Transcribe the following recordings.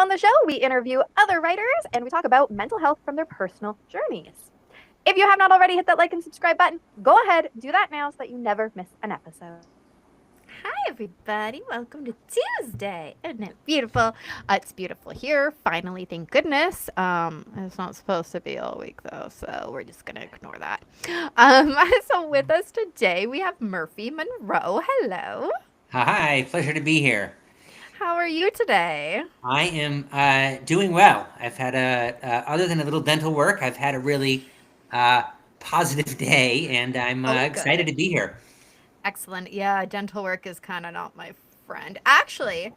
On the show, we interview other writers and we talk about mental health from their personal journeys. If you have not already hit that like and subscribe button, go ahead, do that now so that you never miss an episode. Hi, everybody. Welcome to Tuesday. Isn't it beautiful? It's beautiful here. Finally, thank goodness. It's not supposed to be all week, though, so we're just going to ignore that. So with us today, we have Murphy Monroe. Hello. Hi, pleasure to be here. How are you today? I am doing well. I've had other than a little dental work, I've had a really uh, positive day, and I'm Oh, excited good. to be here. Excellent. Yeah, dental work is kind of not my friend. Actually,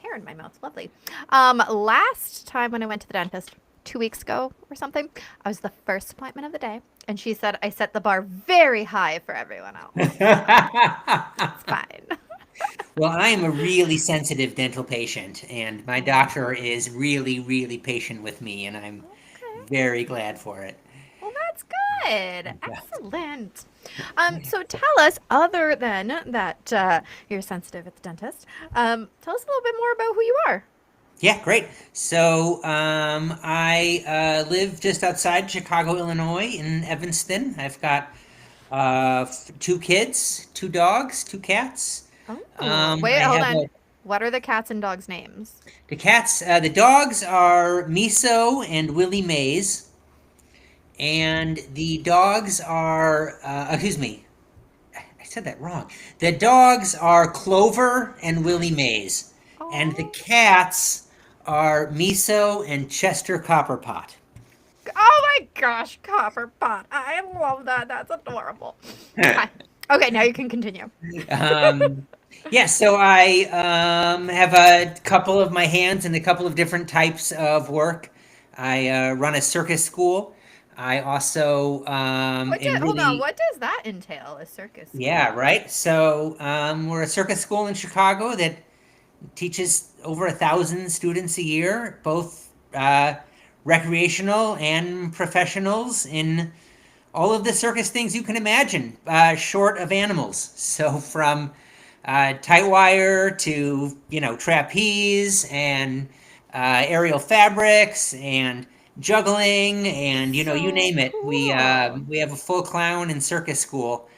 hair in my mouth, lovely. Last time when I went to the dentist 2 weeks ago or something, I was the first appointment of the day, and she said I set the bar very high for everyone else. So it's fine. Well, I am a really sensitive dental patient, and my Oh, doctor is really, really patient with me, and I'm okay. very glad for it. Well, that's good. Yeah. Excellent. So tell us, other than that you're sensitive at the dentist, tell us a little bit more about who you are. Yeah, great. So I live just outside Chicago, Illinois, in Evanston. I've got two kids, two dogs, two cats. Oh, wait, I hold have on. What are the cats and dogs' names? the dogs are Miso and Willie Mays, and the dogs are, excuse me, I said that wrong. The dogs are Clover and Willie Mays, and the Oh, cats are Miso and Chester Copperpot. oh my gosh, Copper Pot. I love that. That's adorable. Okay. Okay, now you can continue. Um, yeah, so I have a couple of my hands in a couple of different types of work. I run a circus school. I also am Hold on, really, what does that entail? A circus yeah, school? right. So we're a circus school in Chicago that teaches over 1,000 students a year, both recreational and professionals in all of the circus things you can imagine, short of animals. So from tight wire to trapeze and aerial fabrics and juggling and you So name it. cool. We have a full clown and circus school,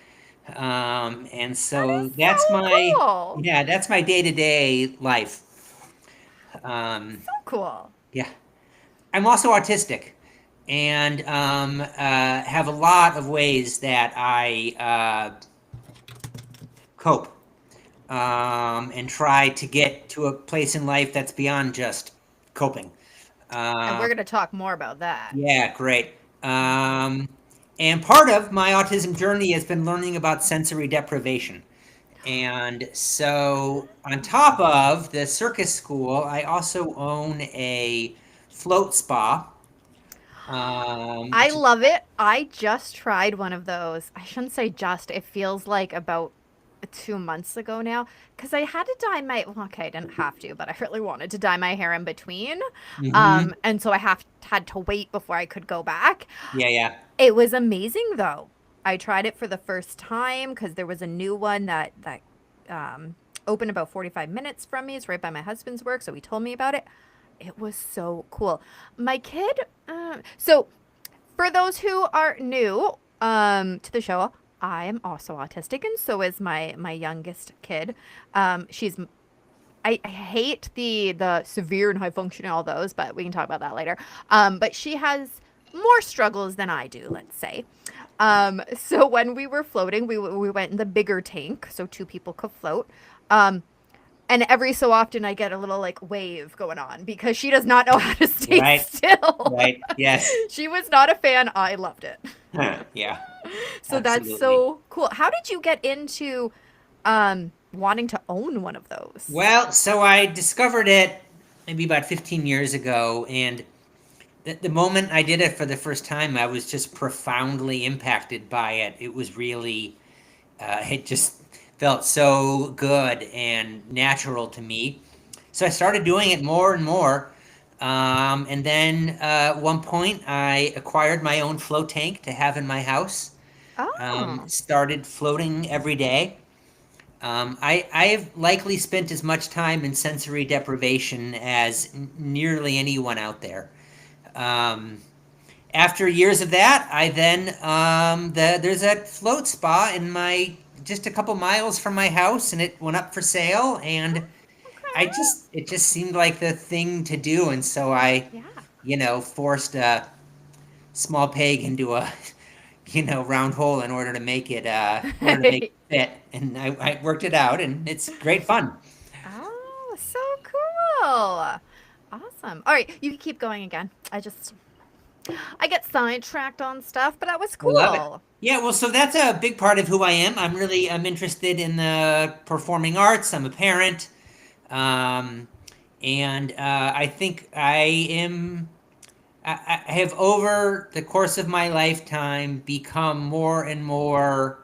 and That so is so cool. that's my day to day life. Um, So cool. yeah. I'm also autistic and have a lot of ways that I cope and try to get to a place in life that's beyond just coping. And Uh, we're going to talk more about that. yeah, great. Hmm. Um, and part of my autism journey has been learning about sensory deprivation. And so, on top of the circus school, I also own a float spa. I Which love it. I just tried one of those. I shouldn't say just. It feels like about 2 months ago now because I had to dye my well, okay, I didn't have to, but I really wanted to dye my hair in between. Mhm. And so I had to wait before I could go back. Yeah, yeah. It was amazing though. I tried it for the first time because there was a new one that um, opened about 45 minutes from me. It's right by my husband's work, so he told me about it. It was so cool. My kid, so for those who are new to the show, I am also autistic, and so is my youngest kid. She's I hate the severe and high functioning all those, but we can talk about that later. But she has more struggles than I do, let's say. So when we were floating, we went in the bigger tank, so two people could float. Um, and every so often I get a little like wave going on because she does not know how to stay Right, still. right. Yes. She was not a fan. I loved it. Huh, yeah, So that's absolutely. so cool. How did you get into wanting to own one of those? Well, so I discovered it maybe about 15 years ago, and the moment I did it for the first time, I was just profoundly impacted by it. It was really, it just felt so good and natural to me. So I started doing it more and more. And then at one point, I acquired my own float tank to have in my house. Oh, Started floating every day. I've likely spent as much time in sensory deprivation as nearly anyone out there. Um, After years of that, I then there's a float spa in my just a couple miles from my house, and it went up for sale, and Okay. it just seemed like the thing to do, and so I, Yeah. forced a small peg into a round hole in order to make it fit, and I worked it out, and it's great fun. Oh, so cool. Awesome. All right, you can keep going again. I get sidetracked on stuff, but that was I love it. cool. Yeah, well, so that's a big part of who I am. I'm interested in the performing arts. I'm a parent. Um, and I think I have over the course of my lifetime become more and more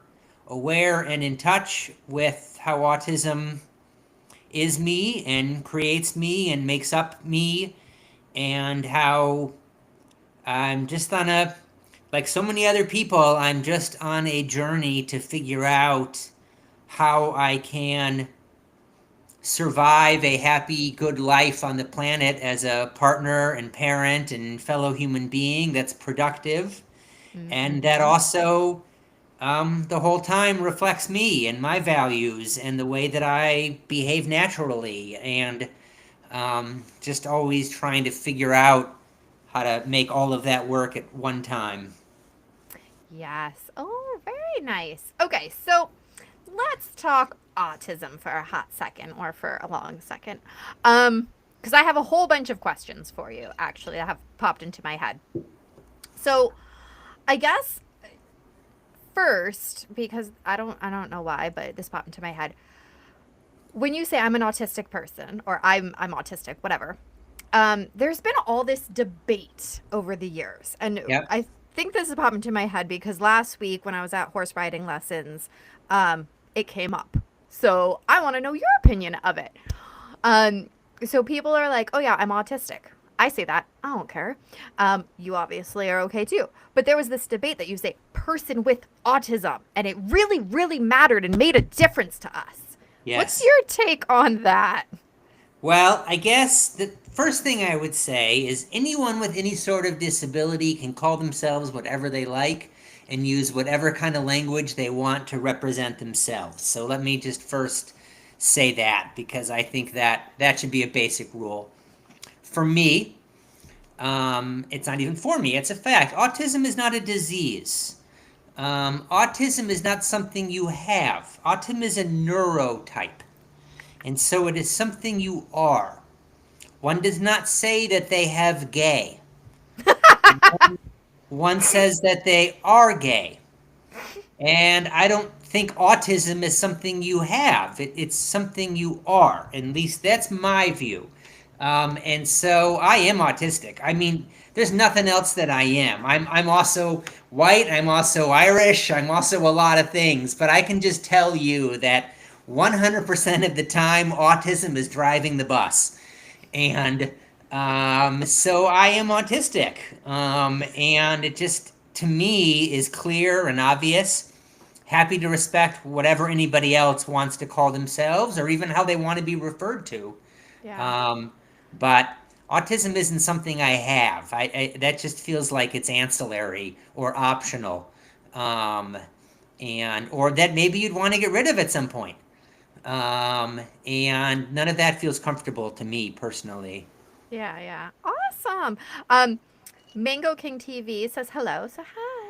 aware and in touch with how autism is me and creates me and makes up me, and how I'm just on a, like so many other people, I'm just on a journey to figure out how I can survive a happy, good life on the planet as a partner and parent and fellow human being that's productive, and that Mm-hmm. also the whole time reflects me and my values and the way that I behave naturally, and just always trying to figure out how to make all of that work at one time. Yes. Oh, very nice. Okay, so let's talk autism for a hot second or for a long second. Because I have a whole bunch of questions for you, actually, that have popped into my head. So I guess first, because I don't know why, but this popped into my head. When you say I'm an autistic person or I'm autistic, whatever, there's been all this debate over the years, and Yep. I think this has popped into my head because last week when I was at horse riding lessons, it came up. So I want to know your opinion of it. Um, so people are like, "Oh yeah, I'm autistic." I say that. I don't care. You obviously are okay too. But there was this debate that you say person with autism, and it really, really mattered and made a difference to us. What's Yes. your take on that? Well, I guess the first thing I would say is anyone with any sort of disability can call themselves whatever they like and use whatever kind of language they want to represent themselves. So let me just first say that, because I think that that should be a basic rule. For me, it's not even for me, it's a fact. Autism is not a disease. Autism is not something you have. Autism is a neurotype. And so it is something you are. One does not say that they have gay. One says that they are gay. And I don't think autism is something you have. It's something you are. At least that's my view. And so I am autistic. I mean, there's nothing else that I am. I'm also white. I'm also Irish. I'm also a lot of things. But I can just tell you that 100% of the time, autism is driving the bus. And so I am autistic. And it just, to me, is clear and obvious. Happy to respect whatever anybody else wants to call themselves or even how they want to be referred to. Yeah. Um, but autism isn't something I have. That just feels like it's ancillary or optional, um, and or that maybe you'd want to get rid of at some point. And none of that feels comfortable to me personally. Yeah, yeah. Awesome. Um, Mango King TV says hello. So hi.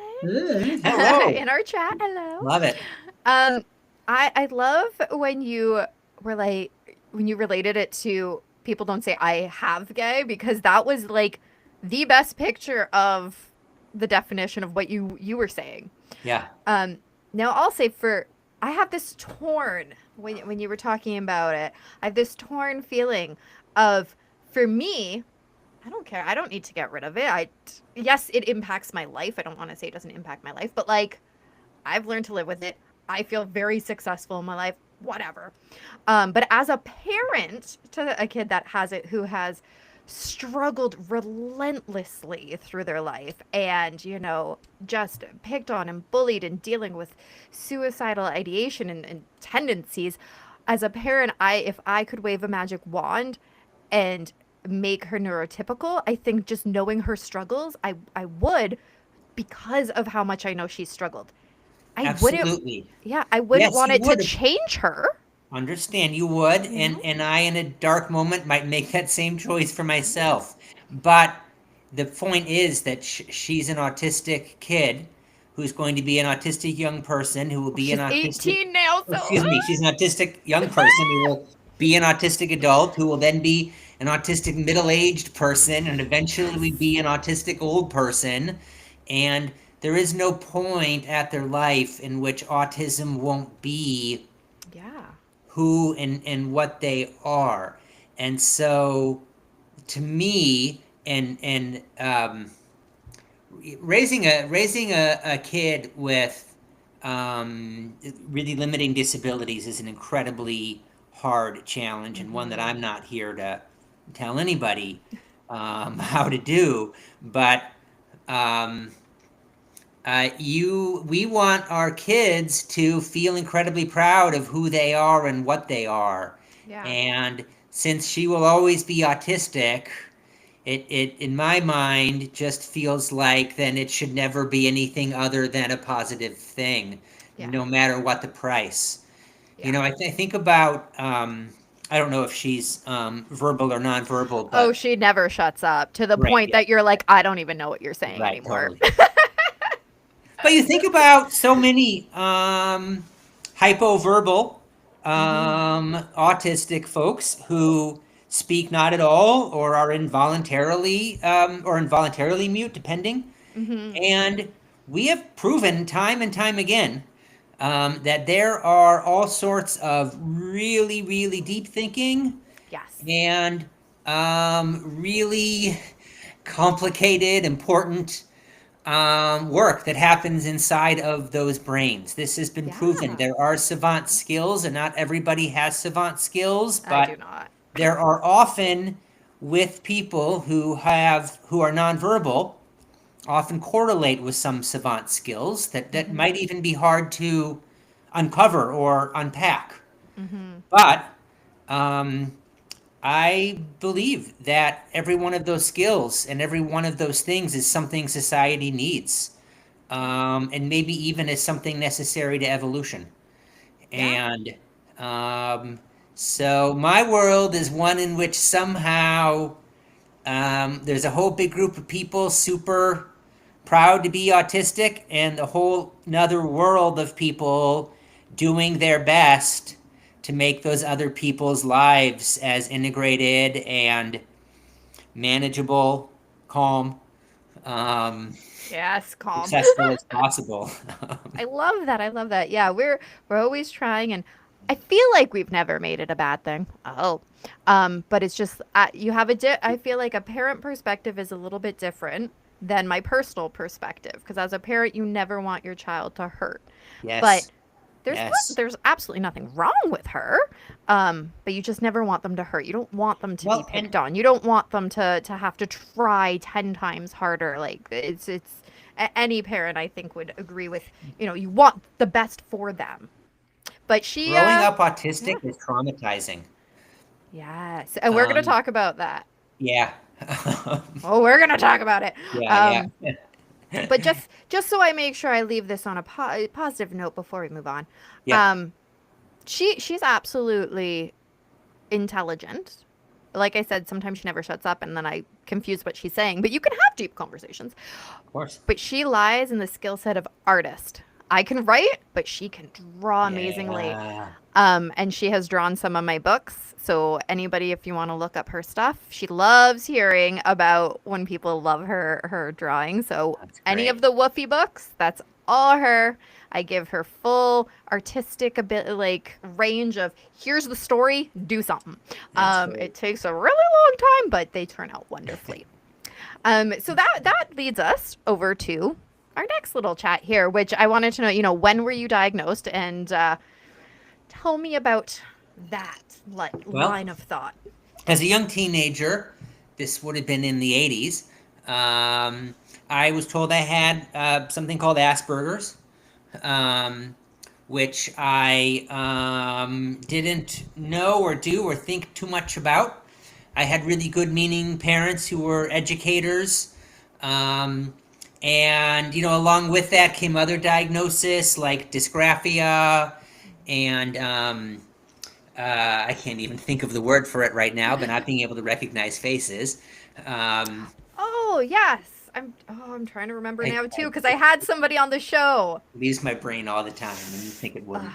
Hello. In our chat, hello. Love it. Um, I love when you were like when you related it to people don't say I have gay because that was like the best picture of the definition of what you were saying. Yeah. Um, now I'll say for I have this torn when you were talking about it. I have this torn feeling of for me, I don't care. I don't need to get rid of it. Yes, it impacts my life. I don't want to say it doesn't impact my life, but like I've learned to live with it. I feel very successful in my life, whatever. But as a parent to a kid that has it, who has struggled relentlessly through their life and, just picked on and bullied and dealing with suicidal ideation and tendencies. As a parent, if I could wave a magic wand and make her neurotypical, I think just knowing her struggles, I would, because of how much I know she's struggled. I wouldn't, Absolutely. yeah, I wouldn't Yes, want you it to would. change her. Understand, you would, You and know? and I, in a dark moment, might make that same choice for myself. But the point is that she's an autistic kid who's going to be an autistic young person who will Well, be an she's autistic, 18 now, oh, so excuse me, she's an autistic young person who will be an autistic adult who will then be an autistic middle-aged person and eventually yes. be an autistic old person. And there is no point at their life in which autism won't be Yeah. who and what they are. And so to me, and raising a kid with really limiting disabilities is an incredibly hard challenge, and one that Mm-hmm. I'm not here to tell anybody how to do. But um, we want our kids to feel incredibly proud of who they are and what they are. Yeah. And since she will always be autistic, it in my mind just feels like then it should never be anything other than a positive thing, Yeah. no matter what the price. Yeah. I think about, I don't know if she's verbal or nonverbal, Oh, but she never shuts up to the right, point yeah, that you're like, I don't even know what you're saying right, anymore. totally. But you think about so many hypoverbal, Mm-hmm. autistic folks who speak not at all or are involuntarily mute, depending. Mm-hmm. And we have proven time and time again that there are all sorts of really, really deep thinking Yes. and really complicated, important work that happens inside of those brains. This has been proven. Yeah. There are savant skills, and not everybody has savant skills, I do but not. there are often with people who are nonverbal, often correlate with some savant skills that Mm-hmm. might even be hard to uncover or unpack. Mm-hmm. But um, I believe that every one of those skills and every one of those things is something society needs, Yeah. and maybe even is something necessary to evolution. Yeah. And um, so my world is one in which somehow there's a whole big group of people super proud to be autistic, and a whole another world of people doing their best to make those other people's lives as integrated and manageable, calm, um, Yes, calm. successful as possible. I love that. I love that. Yeah, we're always trying, and I feel like we've never made it a bad thing. Oh, but it's just you have I feel like a parent perspective is a little bit different than my personal perspective, because as a parent, you never want your child to hurt, but Yes, there's yes. there's absolutely nothing wrong with her, but you just never want them to hurt. You don't want them to be Well, picked and on. You don't want them to have to try 10 times harder. Like it's any parent I think would agree with, you want the best for them. But she growing up yeah. autistic is traumatizing. Yes. And we're going to Um, talk about that. yeah. Oh, we're going to talk about it. Yeah, yeah. But just so I make sure I leave this on a positive note before we move on. Yeah, Um she's absolutely intelligent. Like I said, sometimes she never shuts up and then I confuse what she's saying, but you can have deep conversations. of course. But she lies in the skill set of artist. I can write, but she can draw amazingly. Yeah. And she has drawn some of my books. So anybody, if you want to look up her stuff, she loves hearing about when people love her drawing. So That's any of great. the Woofy books, that's all her. I give her full artistic range of here's the story, do something. That's great. It takes a really long time, but they turn out wonderfully. So that leads us over to our next little chat here, which I wanted to know, when were you diagnosed, and tell me about that Well, line of thought. as a young teenager, this would have been in the 80s. I was told I had something called Asperger's, um, which I didn't know or do or think too much about. I had really good meaning parents who were educators. Um, and, along with that came other diagnoses like dysgraphia and I can't even think of the word for it right now, but not being able to recognize faces. Um, Oh, yes. I'm trying to remember I, now too, because I it had somebody on the show. leaves my brain all the time, and you think it Uh, wouldn't.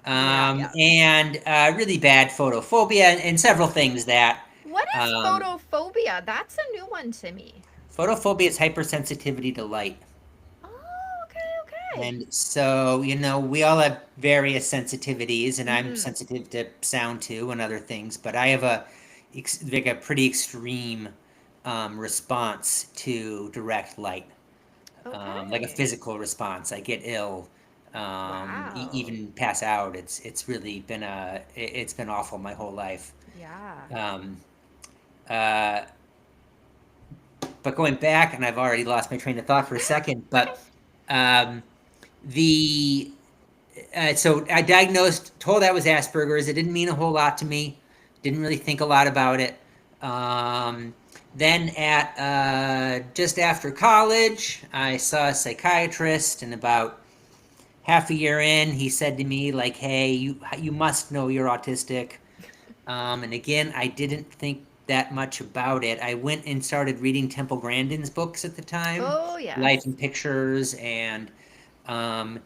yeah, yeah. And really bad photophobia and several things that What is um, photophobia? That's a new one to me. photophobia is hypersensitivity to light. Oh, okay, okay. And so, we all have various sensitivities, and I'm Mm-hmm. sensitive to sound too and other things, but I have like a pretty extreme response to direct light, like a Okay. physical response. I get ill, Wow. even pass out. It's really been it's been awful my whole life. Yeah. Um, uh, but going back, and I've already lost my train of thought for a second, Okay. but um, the so I diagnosed, told I was Asperger's. It didn't mean a whole lot to me. Didn't really think a lot about it. Then at just after college, I saw a psychiatrist, and about half a year in, he said to me like, "Hey, you must know you're autistic." And again, I didn't think that much about it. I went and started reading Temple Grandin's books at the time, Oh, Life yes. in Pictures, and um,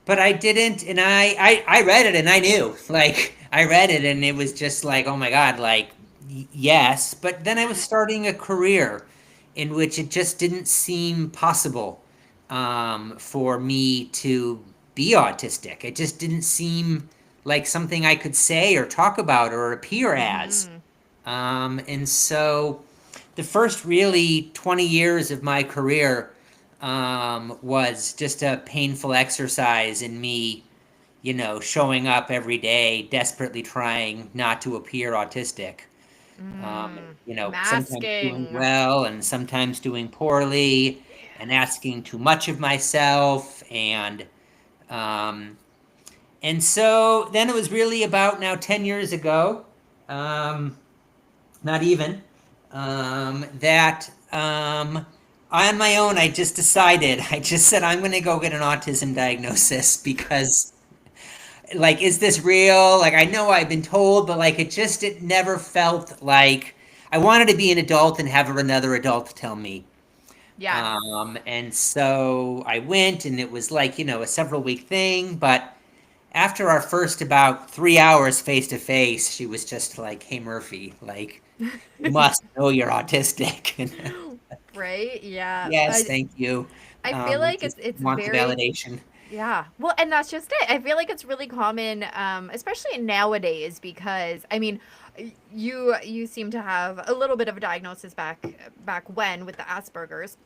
but I didn't, and I read it and I knew, like, I read it and it was just like, oh my God, like, yes. But then I was starting a career in which it just didn't seem possible for me to be autistic. It just didn't seem like something I could say or talk about or appear as. Mm-hmm. And so the first really 20 years of my career was just a painful exercise in me, showing up every day, desperately trying not to appear autistic. Sometimes doing Masking. well and sometimes doing poorly, and Yes. asking too much of myself, um, and so then it was really about now 10 years ago, um, not even, that on my own, I just decided, I just said, I'm going to go get an autism diagnosis because, like, is this real? Like, I know I've been told, but like, it never felt like I wanted to be an adult and have another adult tell me. Yes. And so I went, and it was like, a several week thing, but after our first about 3 hours face to face, she was just like, "Hey Murphy, like, you must know you're autistic." And Right? Yeah. yes, I thank you. I feel like Just it's want the very. validation. Yeah. Well, and that's just it. I feel like it's really common, especially nowadays, because I mean, you seem to have a little bit of a diagnosis back when with the Asperger's,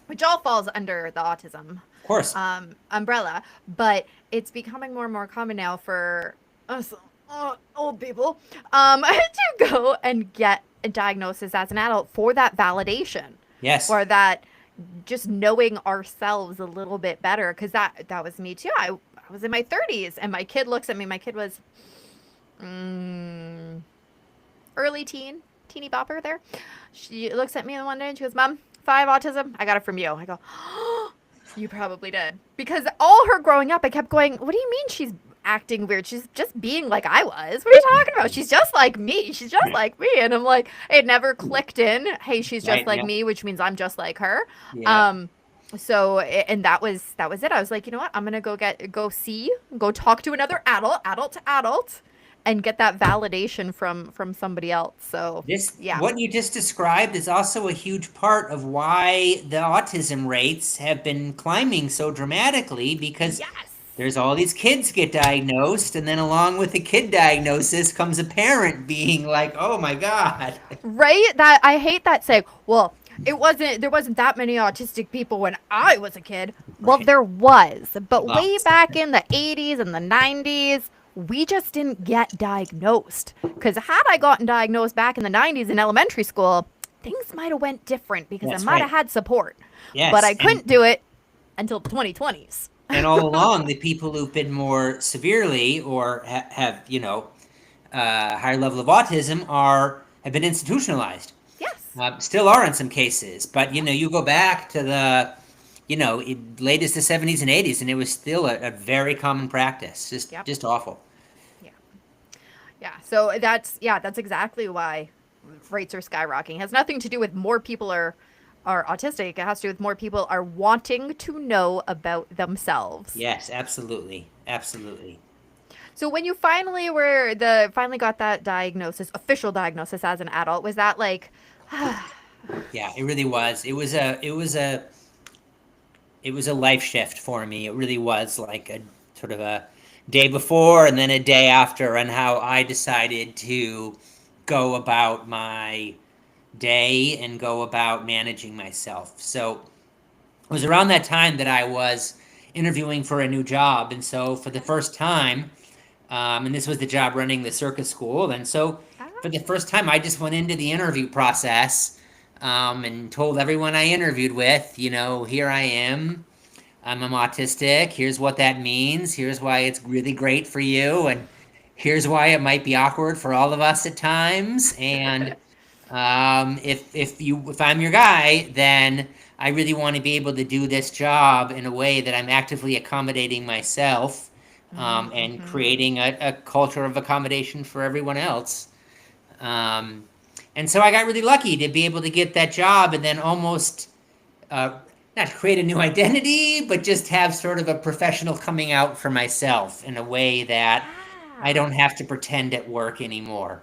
which all falls under the autism Of course. umbrella, but it's becoming more and more common now for us old people to go and get a diagnosis as an adult for that validation, Yes. for that just knowing ourselves a little bit better, because that was me too. I was in my 30s and my kid looks at me. My kid was mm, early teeny bopper there. She looks at me one day and she goes, "Mom, 5 autism. I got it from you." I go, "Oh, you probably did." Because all her growing up, I kept going, "What do you mean she's acting weird? She's just being like I was. What are you talking about? She's just like me. She's just Right. like me." And I'm like, it never clicked in. Hey, she's just Right. like Yeah. me, which means I'm just like her. Yeah. Um, and that was it. I was like, you know what? I'm gonna go talk to another adult to adult, and get that validation from somebody else. So This, yeah. what you just described is also a huge part of why the autism rates have been climbing so dramatically because Yes. there's all these kids get diagnosed, and then along with the kid diagnosis comes a parent being like, "Oh my God." Right? That I hate that saying. Well, there wasn't that many autistic people when I was a kid. Well, Right. there was, but way Lots. back in the 80s and the 90s, we just didn't get diagnosed. Cuz had I gotten diagnosed back in the 90s in elementary school, things might have went different because I That's might have right. had support. But Yes. I couldn't do it until the 2020s. And all along, the people who've been more severely or have, higher level of autism have been institutionalized. Yes. Still are in some cases, but you go back to the late as the 70s and 80s, and it was still a very common practice. Yep. Just awful. Yeah. Yeah. So that's exactly why rates are skyrocketing. It has nothing to do with more people are autistic. It has to do with more people are wanting to know about themselves. Yes, absolutely, absolutely. So when you finally got that diagnosis, official diagnosis as an adult, was that like Yeah, it really was. It was a life shift for me. It really was like a sort of a day before and then a day after, and how I decided to go about my day and go about managing myself. So it was around that time that I was interviewing for a new job, and so for the first time, and this was the job running the circus school, and so for the first time, I just went into the interview process, and told everyone I interviewed with, here I am. I'm autistic. Here's what that means. Here's why it's really great for you, and here's why it might be awkward for all of us at times. And if I'm your guy, then I really want to be able to do this job in a way that I'm actively accommodating myself, and creating a culture of accommodation for everyone else. Um, and so I got really lucky to be able to get that job, and then almost not create a new identity, but just have sort of a professional coming out for myself in a way that I ah, don't have to pretend at work anymore.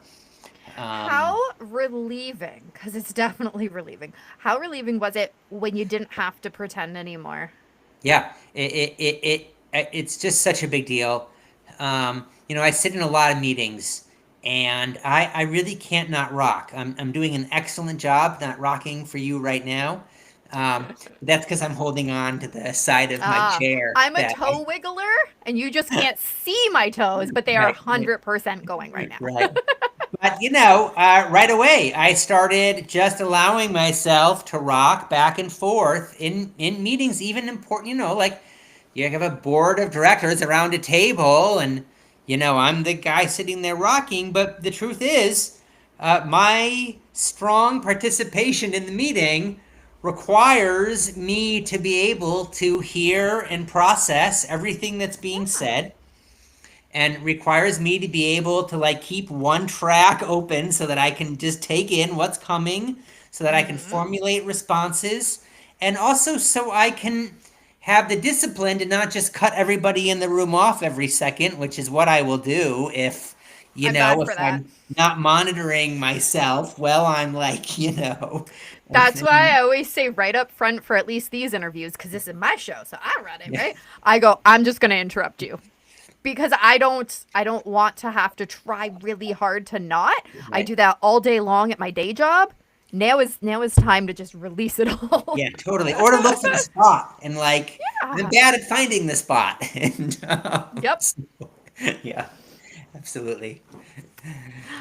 how Um, relieving, because it's definitely relieving. How relieving was it when you didn't have to pretend anymore? yeah, it's just such a big deal. I sit in a lot of meetings, and I really can't not rock. I'm doing an excellent job not rocking for you right now. That's because I'm holding on to the side of my Ah, chair I'm a that toe wiggler, and you just can't see my toes, but they are right, right, 100% going right now. right. But right away, I started just allowing myself to rock back and forth in meetings, even important. Like you have a board of directors around a table, and I'm the guy sitting there rocking. But the truth is, my strong participation in the meeting requires me to be able to hear and process everything that's being Yeah. said, and requires me to be able to like keep one track open so that I can just take in what's coming, so that I can Mm-hmm. formulate responses, and also so I can have the discipline to not just cut everybody in the room off every second, which is what I will do if I'm bad if for that. I'm not monitoring myself. Well, I'm like, That's why I always say right up front for at least these interviews, because this is my show, so I run it, yeah, right? I go, I'm just gonna interrupt you. Because I don't want to have to try really hard to not. I right. do that all day long at my day job. Now is time to just release it all. Yeah, totally. Or to look for the spot, and like I'm Yeah. bad at finding the spot. And Yep. yeah, absolutely.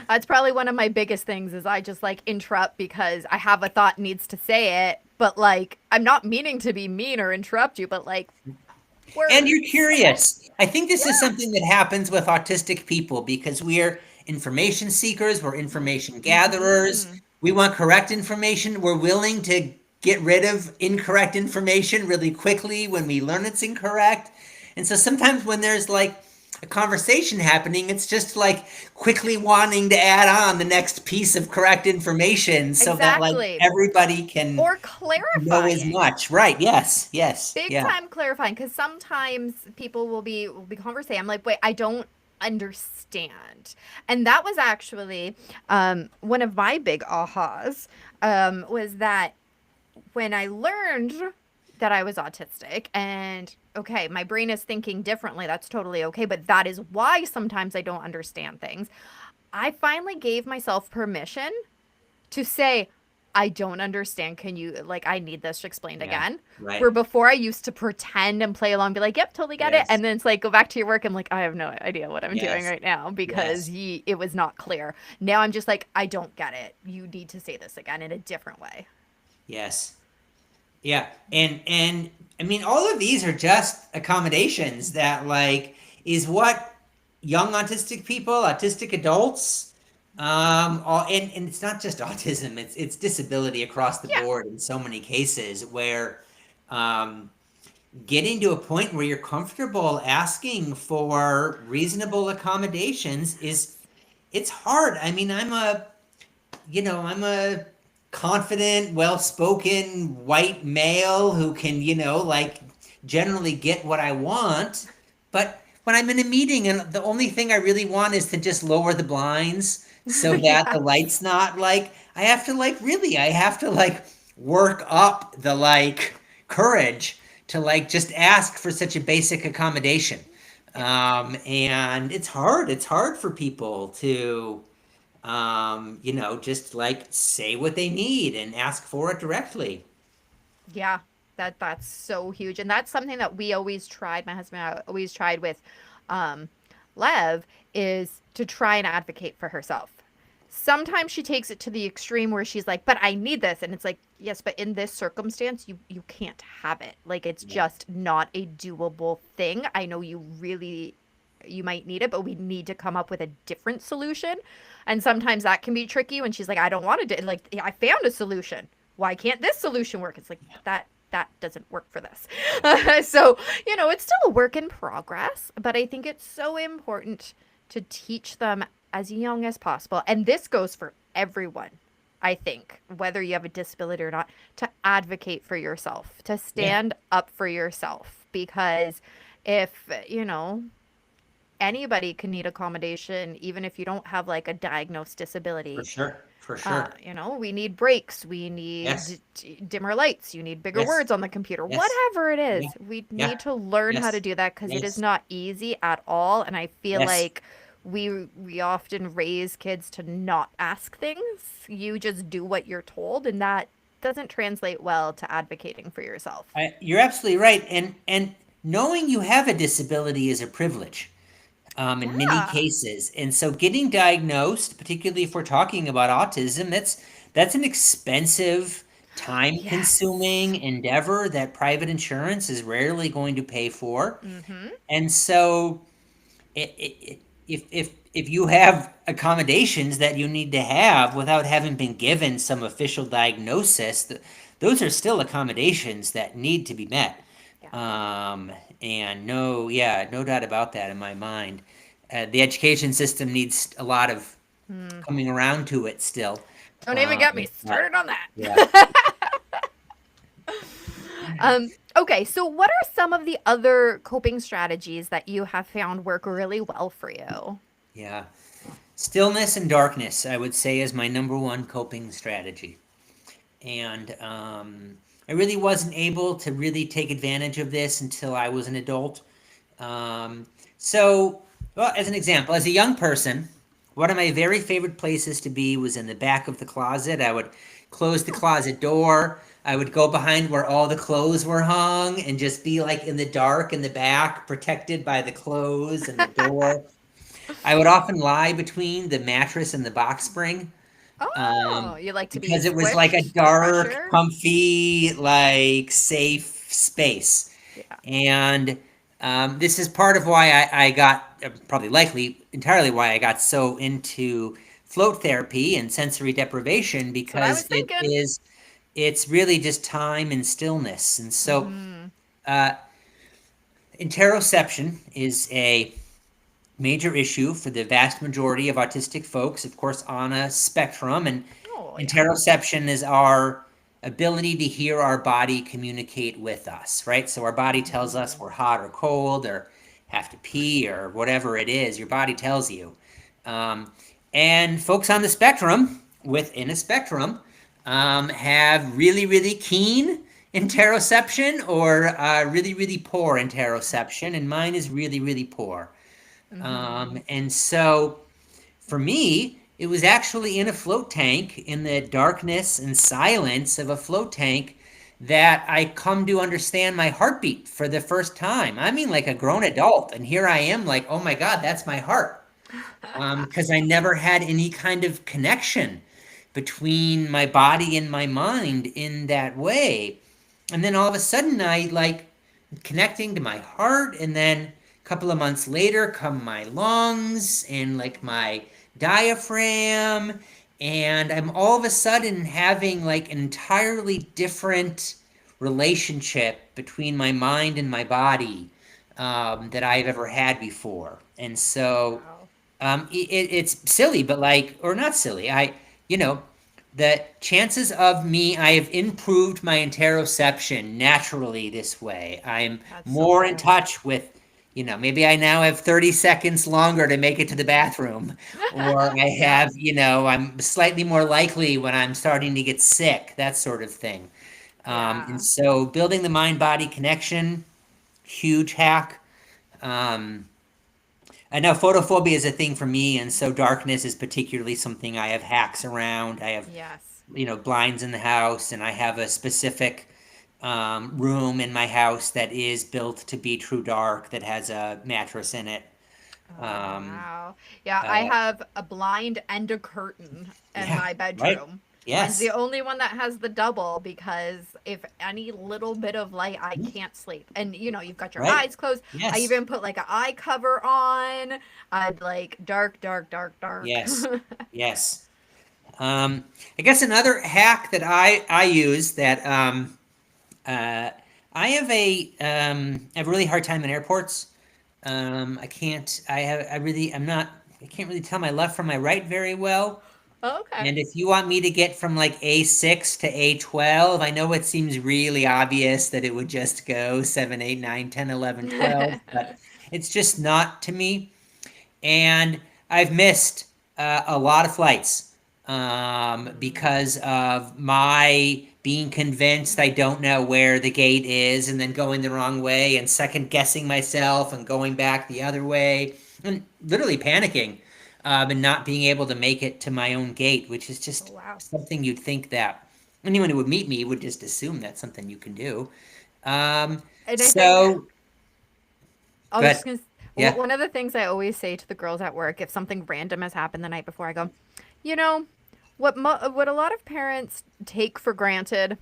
That's probably one of my biggest things is I just like interrupt because I have a thought needs to say it, but like I'm not meaning to be mean or interrupt you, but like And you're words. curious. I think this is Yeah. something that happens with autistic people because we're information seekers, we're information gatherers. Mhm. We want correct information. We're willing to get rid of incorrect information really quickly when we learn it's incorrect. And so sometimes when there's like a conversation happening, it's just like quickly wanting to add on the next piece of correct information so that like Exactly. everybody can Or know as clarifying. much. Right. Yes. Yes. Big Yeah. time clarifying because sometimes people will be conversing. I'm like, wait, I don't understand. And that was actually one of my big ahas, was that when I learned that I was autistic and okay, my brain is thinking differently, that's totally okay, but that is why sometimes I don't understand things. I finally gave myself permission to say, I don't understand. Can you, like, I need this explained Yeah. again. Right. Where before I used to pretend and play along, be like, yep, totally get it. Yes. And then it's like, go back to your work. I'm like, I have no idea what I'm doing Yes. right now because Yes. it was not clear. Now I'm just like, I don't get it. You need to say this again in a different way. Yes. Yeah. And I mean, all of these are just accommodations that like is what young autistic people, autistic adults, and it's not just autism, it's disability across the Yeah. board in so many cases where um, getting to a point where you're comfortable asking for reasonable accommodations is it's hard. I mean, I'm a confident, well-spoken white male who can, like generally get what I want. But when I'm in a meeting and the only thing I really want is to just lower the blinds so that the Yes. light's not like, I have to like work up the like courage to like just ask for such a basic accommodation. Yeah. And it's hard. It's hard for people to just like say what they need and ask for it directly. Yeah, that's so huge, and that's something that we always tried. My husband and I always tried with um, Lev is to try and advocate for herself. Sometimes she takes it to the extreme where she's like, "But I need this," and it's like, "Yes, but in this circumstance, you can't have it. Like it's Yeah, just not a doable thing. I know you might need it, but we need to come up with a different solution." And sometimes that can be tricky when she's like, "I don't want to do like I found a solution. Why can't this solution work?" It's like that doesn't work for this. So, it's still a work in progress, but I think it's so important to teach them as young as possible. And this goes for everyone, I think, whether you have a disability or not, to advocate for yourself, to yeah, stand up for yourself. Because if, anybody can need accommodation, even if you don't have like a diagnosed for disability. sure, for sure. We need breaks, we Yes, need dimmer lights, you need bigger yes, words on the computer, yes, whatever it is. yeah, We yeah, need to learn how to yes, do that because it is yes, not easy at all. And I feel yes. like we often raise kids to not ask things. You just do what you're told, and that doesn't translate well to advocating for yourself. You're absolutely right. And knowing you have a disability is a privilege. In many Yeah. cases. And so getting diagnosed, particularly if we're talking about autism, that's an expensive, Yes. time-consuming endeavor that private insurance is rarely going to pay for. Mm-hmm. And so if you have accommodations that you need to have without having been given some official diagnosis, those are still accommodations that need to be met. Yeah. Um, and no, yeah, no doubt about that in my mind. The education system needs a lot of Hmm. coming around to it still. Don't even get me But started on yeah, that. Okay, so what are some of the other coping strategies that you have found work really well for you? yeah. Stillness and darkness, I would say, is my number one coping strategy. And I really wasn't able to really take advantage of this until I was an adult. Um, so, well, as an example, as a young person, one of my very favorite places to be was in the back of the closet. I would close the closet door. I would go behind where all the clothes were hung and just be like in the dark in the back, protected by the clothes and the door. I would often lie between the mattress and the box spring, Oh, you like to be because it was like a squished, no dark, pressure? comfy, like safe space. Yeah. And this is part of why I got, probably likely entirely why I got so into float therapy and sensory deprivation, That's what I was because thinking. it's really just time and stillness. And so Mm-hmm. uh, interoception is a major issue for the vast majority of autistic folks, of course, on a spectrum. And Oh, yeah. interoception is our ability to hear our body communicate with us, right? So our body tells us Mm-hmm. we're hot or cold or have to pee or whatever it is, your body tells you. Um, and folks on the spectrum, within a spectrum, have really, really keen interoception or really, really poor interoception. And mine is really, really poor. Mm-hmm. And so for me, it was actually in a float tank, in the darkness and silence of a float tank, that I come to understand my heartbeat for the first time. I mean, like a grown adult, and here I am, like, oh my God, that's my heart. Because I never had any kind of connection between my body and my mind in that way. And then all of a sudden, I like connecting to my heart, and then a couple of months later come my lungs and like my diaphragm, and I'm all of a sudden having like an entirely different relationship between my mind and my body that I've ever had before. And so Wow. it's silly, but like, or not silly. You know, the chances of me, I have improved my interoception naturally this way. I'm That's so more in cool. touch with, maybe I now have 30 seconds longer to make it to the bathroom, or I Yep. have, I'm slightly more likely when I'm starting to get sick, that sort of thing. And Yeah. so building the mind body connection, huge hack. Um, I know photophobia is a thing for me, and so darkness is particularly something I have hacks around. I have, Yes. blinds in the house, and I have a specific room in my house that is built to be true dark that has a mattress in it. Oh, Um, wow. Yeah, I uh, have a blind and a curtain in yeah, my right? bedroom. Mine's the Yes. only one that has the double because if any little bit of light, I Mhm. can't sleep. And you've got your Right? eyes closed. I Yes. even put like an eye cover on. I'd like dark, dark, dark, dark. Yes. Yes. Um, I guess another hack that I use that uh, I have a really hard time in airports. I can't. I can't really tell my left from my right very well. Okay. And if you want me to get from like A6 to A12, I know it seems really obvious that it would just go 7, 8, 9, 10, 11, 12, but it's just not to me. And I've missed a lot of flights Mm, because of my being convinced I don't know where the gate is, and then going the wrong way and second guessing myself and going back the other way and literally panicking and not being able to make it to my own gate, which is oh, just wow. something you'd think that anyone who would meet me would just assume that's something you can do. And I think So I was good. just gonna. Yeah. One of the things I always say to the girls at work, if something random has happened the night before, I go, you know, what a lot of parents take for granted,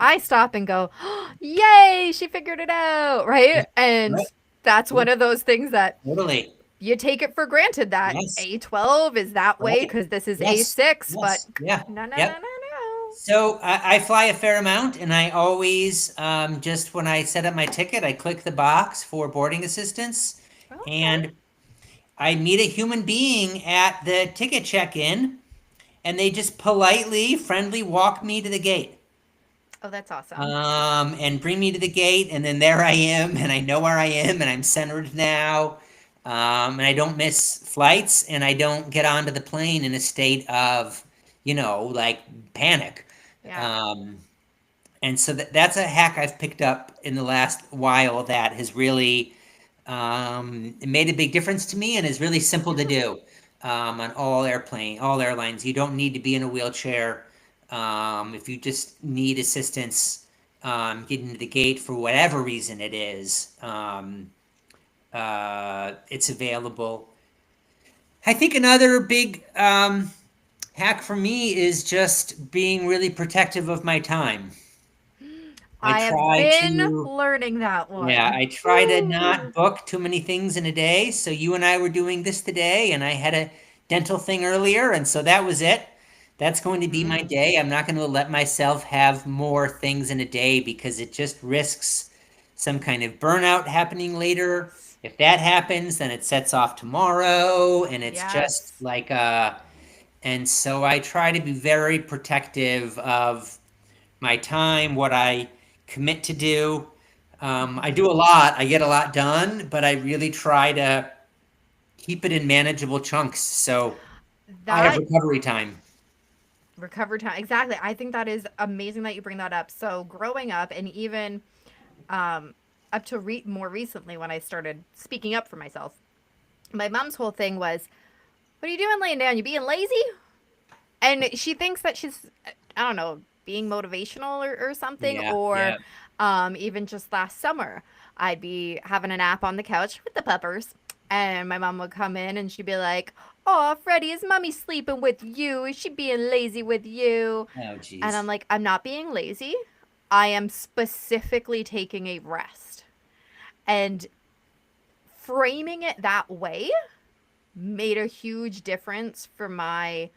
I stop and go, oh, "Yay, she figured it out!" Yeah. Right? And Right. that's Yeah. one of those things that Totally. you take it for granted that Yes. A12 is that way Right. because this is Yes. A6, but Yes. Yeah. no, no, no, Yep. no, So I fly a fair amount, and I always just when I set up my ticket, I click the box for boarding assistance, no. Okay. and I meet a human being at the ticket check-in, and they just politely, friendly walk me to the gate. Oh, that's awesome. And bring me to the gate, and then there I am, and I know where I am, and I'm centered now, and I don't miss flights, and I don't get onto the plane in a state of, like panic. Yeah. Um, and so that's a hack I've picked up in the last while that has really made a big difference to me and is really simple to Yeah. do on all airlines. You don't need to be in a wheelchair. If you just need assistance getting to the gate for whatever reason it is, it's available. I think another big hack for me is just being really protective of my time. I I have try been to learning that Yeah, one. I try to not Woo. book too many things in a day. So you and I were doing this today, and I had a dental thing earlier, and so that was it. That's going to be my Hmm. day. I'm not going to let myself have more things in a day because it just risks some kind of burnout happening later. Yes. If that happens, then it sets off tomorrow, and it's just Yes. like and so I try to be very protective of my time, what I commit to do. I do a Hmm. lot, I get a lot done, but I really try to keep it in manageable chunks so I have That recovery time. recover time. Exactly. I think that is amazing that you bring that up. So growing up and even um up to more recently when I started speaking up for myself, my mom's whole thing was What are you doing laying down? You being lazy? And she thinks that she's, I don't know, being motivational or something. Yeah, Or yeah. even just last summer, I'd be having a nap on the couch with the puppers. And my mom would come in and she'd be like, "Oh, Freddie, is mommy sleeping with you? Is she being lazy with you?" Oh, And I'm geez. like, "I'm not being lazy. I am specifically taking a rest." And framing it that way made a huge difference for my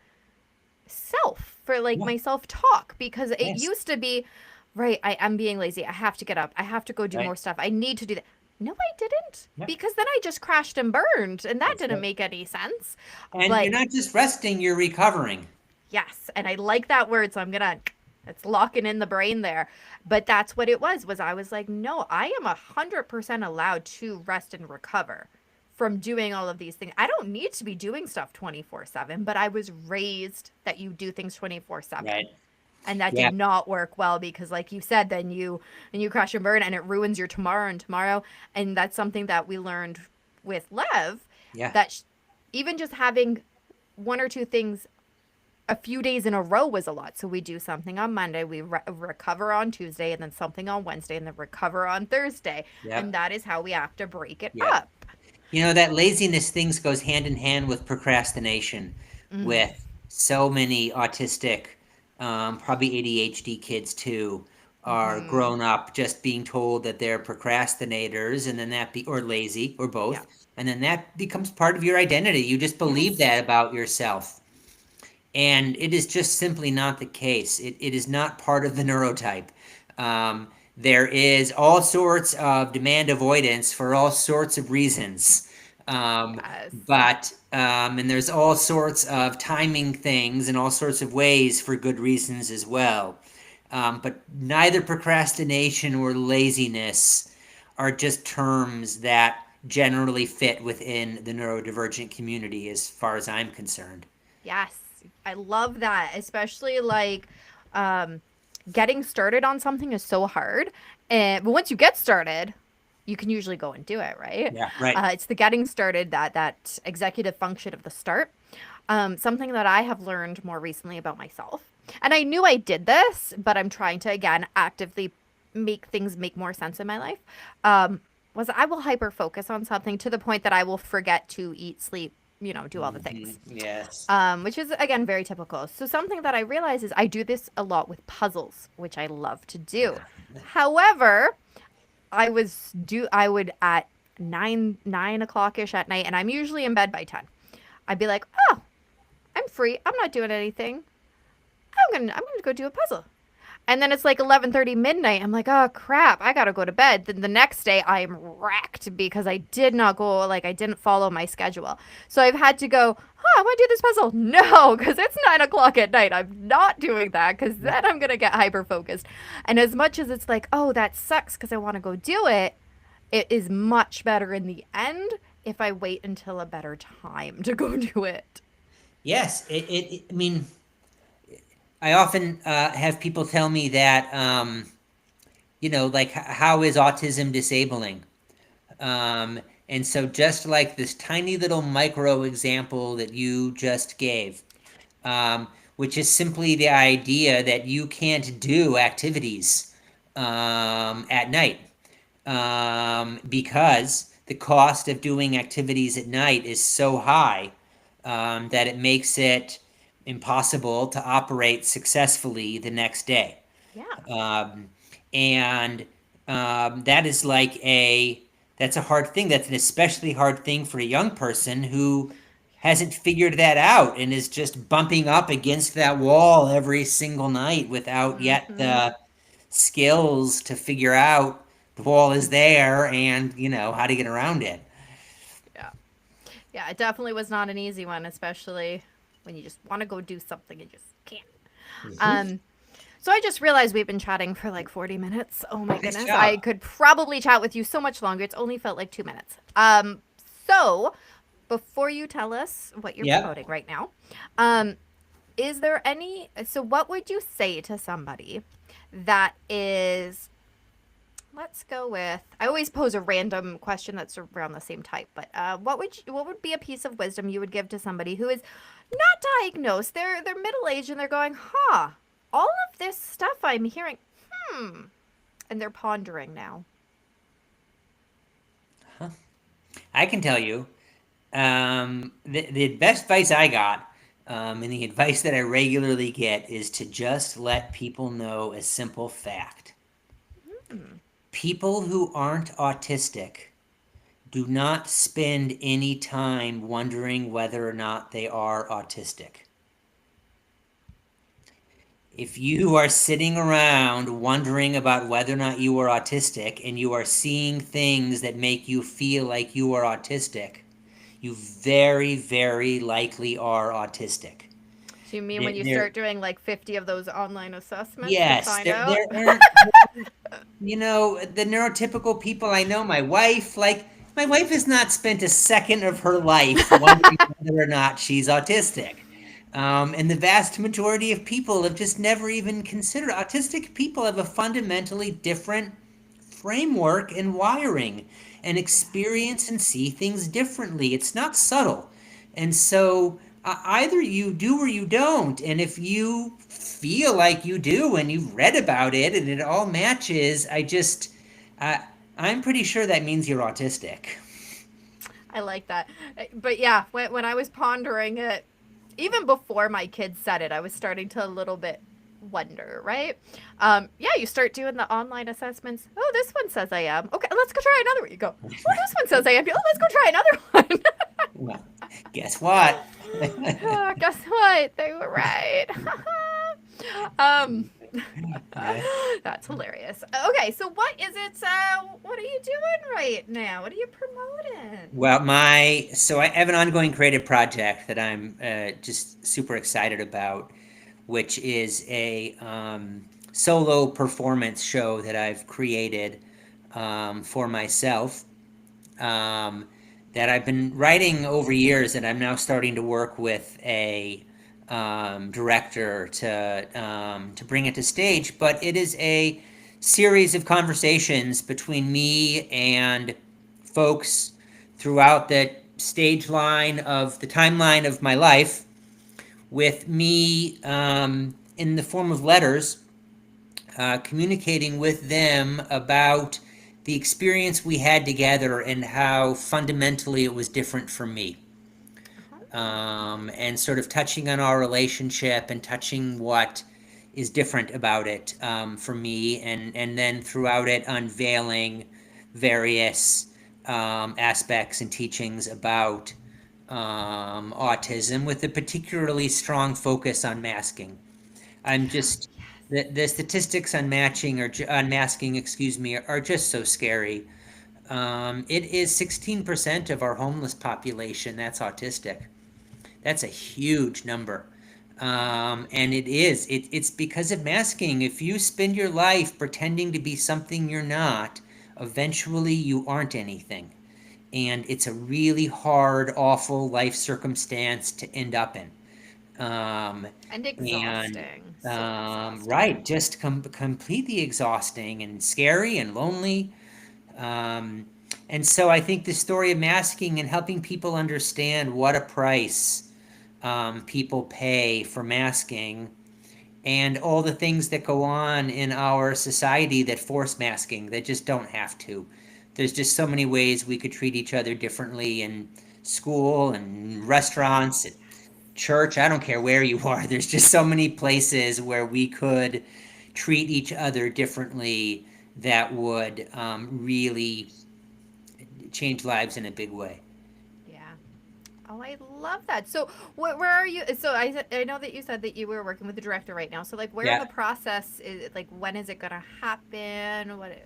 self, for like Yeah, my self talk, because it yes, used to be, right, I am being lazy. I have to get up. I have to go do more right. stuff. I need to do that. No, I didn't. Yeah, Because then I just crashed and burned, and that that's didn't right. make any sense. And you're But not just resting, you're recovering. yes, and I like that word, so I'm gonna, it's locking in the brain there. But that's what it was I was like, no, I am 100% allowed to rest and recover from doing all of these things. I don't need to be doing stuff 24/7, but I was raised that you do things 24/7. Right. And that Yeah, did not work well, because like you said, then you crash and burn and it ruins your tomorrow and tomorrow. And that's something that we learned with Lev, yeah, that even just having one or two things a few days in a row was a lot. So we do something on Monday, we recover on Tuesday, and then something on Wednesday, and then recover on Thursday. And yep, that is how we have to break it yep. up. You know, that laziness things goes hand in hand with procrastination, Mm-hmm. with so many autistic, probably ADHD kids too, are Mm-hmm. grown up just being told that they're procrastinators, and then or lazy, or Yeah. both, and then that becomes part of your identity. You just believe Yes. that about yourself. And it is just simply not the case. It is not part of the neurotype. Um, there is all sorts of demand avoidance for all sorts of reasons. Yes. And there's all sorts of timing things and all sorts of ways for good reasons as well. But neither procrastination or laziness are just terms that generally fit within the neurodivergent community as far as I'm concerned. Yes, I love that. Especially like um, getting started on something is so hard. But once you get started, you can usually go and do it, right? Yeah, right. It's the getting started, that executive function of the start. Something that I have learned more recently about myself, and I knew I did this, but I'm trying to again actively make things make more sense in my life. Was I will hyper focus on something to the point that I will forget to eat, sleep, do all the things, Yes. which is again very typical. So something that I realize is I do this a lot with puzzles, which I love to do. However, I would at 9 o'clock ish at night, and I'm usually in bed by 10. I'd be like, oh, I'm free. I'm not doing anything. I'm gonna go do a puzzle. And then it's like 11:30 midnight. I'm like, "Oh crap, I got to go to bed." Then the next day I'm wrecked because I did not go, like I didn't follow my schedule. So I've had to go, "Oh, I want to do this puzzle." No, cuz it's 9 o'clock at night. I'm not doing that, cuz Yep. then I'm going to get hyper focused. And as much as it's like, "Oh, that sucks cuz I want to go do it," it is much better in the end if I wait until a better time to go do it. Yes. I mean, I often have people tell me that, like, how is autism disabling? And so, just like this tiny little micro example that you just gave, which is simply the idea that you can't do activities at night because the cost of doing activities at night is so high that it makes it impossible to operate successfully the next day. Yeah. Um, and that is that's a hard thing. That's an especially hard thing for a young person who hasn't figured that out and is just bumping up against that wall every single night without yet Mhm. the skills to figure out the wall is there and how to get around it. Yeah. Yeah, it definitely was not an easy one, especially when you just want to go do something and just can't. Mhm. Um, so I just realized we've been chatting for like 40 minutes. Oh my Nice goodness. job. I could probably chat with you so much longer. It's only felt like 2 minutes. So before you tell us what you're Yep. promoting right now, um, is there what would you say to somebody that is Let's go with. I always pose a random question that's around the same type, but what would be a piece of wisdom you would give to somebody who is not diagnosed? They're middle aged and they're going, huh? All of this stuff I'm hearing, hmm, and they're pondering now. Huh? I can tell you, the best advice I got, and the advice that I regularly get, is to just let people know a simple fact. Hmm. People who aren't autistic do not spend any time wondering whether or not they are autistic. If you are sitting around wondering about whether or not you are autistic and you are seeing things that make you feel like you are autistic, you very, very likely are autistic. So you mean when There, you there start doing like 50 of those online assessments to yes, find there, out? there aren't, the neurotypical people I know, my wife has not spent a second of her life wondering whether or not she's autistic. And the vast majority of people have just never even considered. Autistic people have a fundamentally different framework and wiring and experience and see things differently. It's not subtle. And so either you do or you don't. And if you feel like you do and you've read about it and it all matches, I, I'm pretty sure that means you're autistic. I like that. But yeah, when I was pondering it, even before my kids said it, I was starting to a little bit wonder, right? Yeah, you start doing the online assessments. Oh, this one says I am. Okay, let's go try another one. You go, oh, this one says I am. Oh, let's go try another one. Well, guess what? Guess what? They were right. um, Yeah. that's hilarious. Okay, so what is it? What are you doing right now? What are you promoting? Well, I have an ongoing creative project that I'm just super excited about, which is a solo performance show that I've created for myself, um, that I've been writing over years, and I'm now starting to work with a director to bring it to stage. But it is a series of conversations between me and folks throughout the stage line of the timeline of my life, with me in the form of letters, communicating with them about the experience we had together and how fundamentally it was different from me. And sort of touching on our relationship and touching what is different about it for me, and then throughout it unveiling various aspects and teachings about autism, with a particularly strong focus on masking. I'm just the statistics on matching or on masking, excuse me, are just so scary. It is 16% of our homeless population that's autistic. That's a huge number. And it's because of masking. If you spend your life pretending to be something you're not, eventually you aren't anything. And it's a really hard, awful life circumstance to end up in. Um, And and exhausting. So right, exhausting. just completely exhausting and scary and lonely. Um, and so I think the story of masking and helping people understand what a price people pay for masking, and all the things that go on in our society that force masking, that just don't have to. There's just so many ways we could treat each other differently in school and restaurants, church, I don't care where you are. There's just so many places where we could treat each other differently that would really change lives in a big way. Yeah. Oh, I love that. So, where are you? So, I know that you said that you were working with the director right now. So, like, where in Yeah. the process is it? Like, when is it gonna happen? What?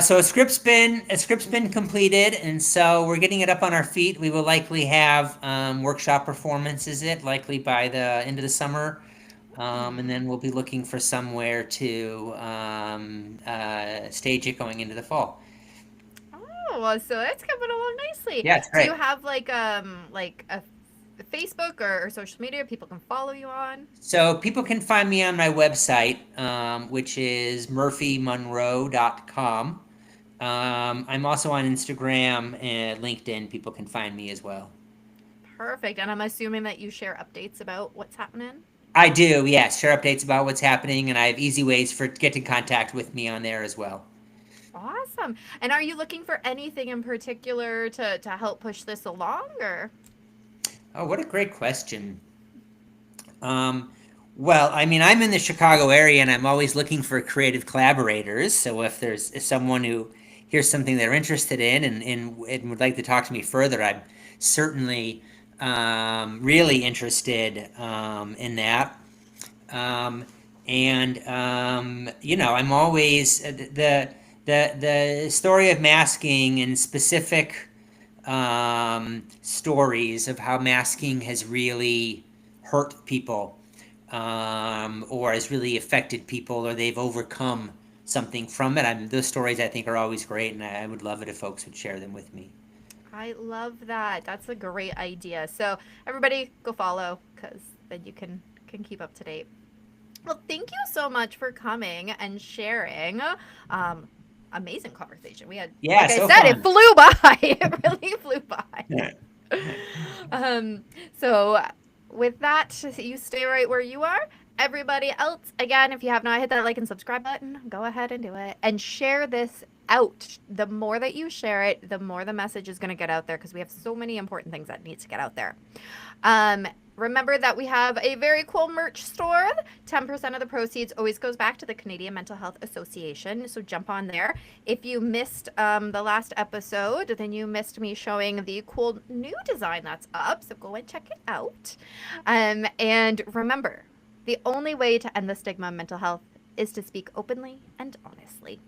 So a script's been completed, and so we're getting it up on our feet. We will likely have workshop performances it likely by the end of the summer, and then we'll be looking for somewhere to stage it going into the fall. Oh, well, so that's coming along nicely. Yeah, it's Do you great. have like a Facebook or social media people can follow you on? So people can find me on my website, which is murphymonroe.com. I'm also on Instagram and LinkedIn. People can find me as well. Perfect. And I'm assuming that you share updates about what's happening. I do, yes. Share updates about what's happening, and I have easy ways for get in contact with me on there as well. Awesome. And are you looking for anything in particular to help push this along or? Oh, what a great question. Um, well, I mean, I'm in the Chicago area, and I'm always looking for creative collaborators. So if someone who hears something they're interested in and would like to talk to me further, I'm certainly really interested in that. Um, I'm always the story of masking and specific stories of how masking has really hurt people, or has really affected people, or they've overcome something from it. Those stories I think are always great, and I would love it if folks would share them with me. I love that. That's a great idea. So everybody go follow because then you can keep up to date. Well, thank you so much for coming and sharing. Um, Amazing conversation. We had, Yeah, like I so said, it fun. flew by. It really flew by. Yeah. So with that, you stay right where you are. Everybody else, again, if you have not hit that like and subscribe button, go ahead and do it and share this out. The more that you share it, the more the message is going to get out there because we have so many important things that need to get out there. Um, Remember that we have a very cool merch store. 10% of the proceeds always goes back to the Canadian Mental Health Association. So jump on there. If you missed the last episode, then you missed me showing the cool new design that's up. So go and check it out. And remember, the only way to end the stigma of mental health is to speak openly and honestly.